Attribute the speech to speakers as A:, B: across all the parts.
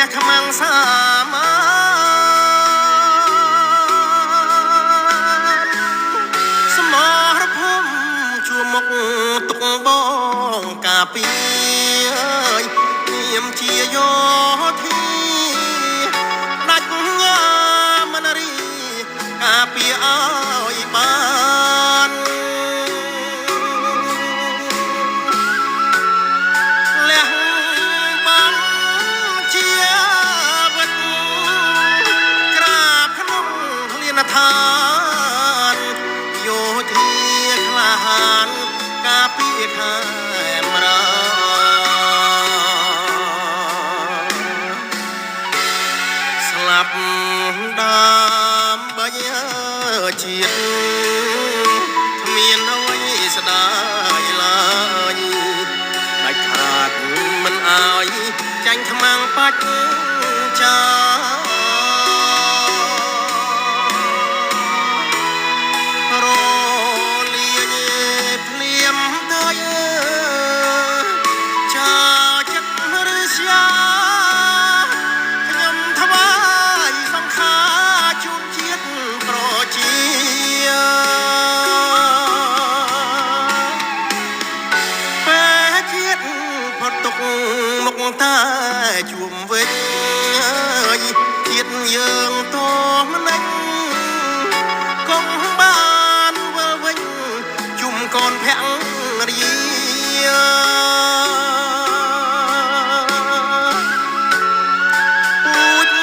A: អ្នកខ្មាំងសាមាសមរភូមិជួមុខទុកបងកាពីនាមជាយោធាដាច់ញ៉ាមនរីកាពីឲ្យបានលះបានជាវិតក្រាបក្នុងលៀនឋានយោធាក្លាហានកាពីខែមរាស្លាប់ដើម្បីជាតិគ្មានអ្វីស្ដាយឡើយដាច់ខាតមិនអើយចាញ់ខ្មាំងបាច់ចារលាយភ្លៀមទៅចាចិត្តឬស្យាខ្ញុំថ្វាយសង្ខារជូនជាតិប្រជាពេលជាតិផុតទុកមុខតែជួមវិញជាតិយើងតមិនដេញកុំបានវិលវិញជុំកូនភរិយាពូជ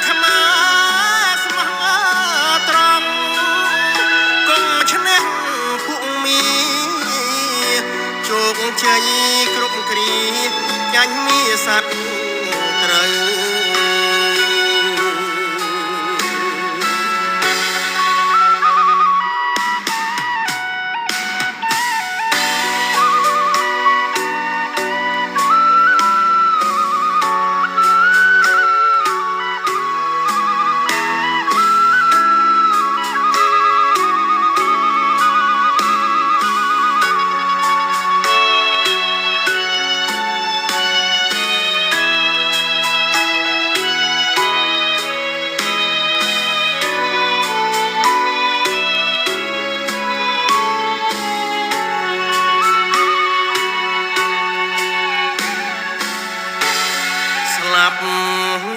A: ខ្មែរស្មោះត្រង់កុំឈ្នះពួកមីជោគជ័យគ្រប់គ្រាចាញ់មីសត្វត្រូវ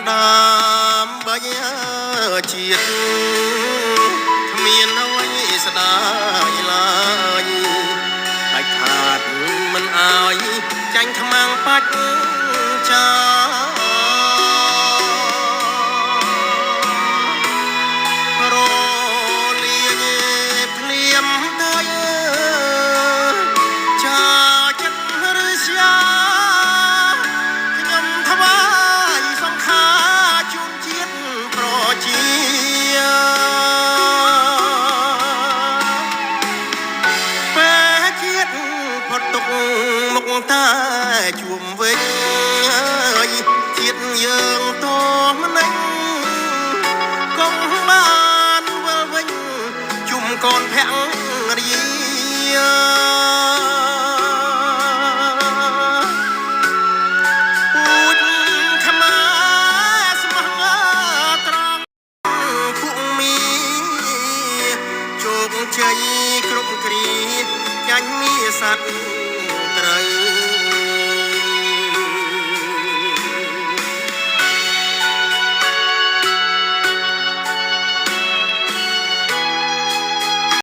A: ដើម្បីជាតិគ្មានអ្វីស្ដាយឡើយដាច់ខាតមិនអើយចាញ់ខ្មាំងបាច់ចារលាយភ្លៀមទៅចាចិត្តឬស្យាខ្ញុំថ្វាយសង្ខារជូនជាតិប្រជាពេលជាតិផុតទុកមុខតែជួមវិញជាតិយើងតមិនដេញកុំបានវិលវិញជុំកូនភរិយាពូជខ្មែរស្មោះត្រង់ពួកមីជោគជ័យគ្រប់គ្រាចាញ់មីសត្វត្រូវ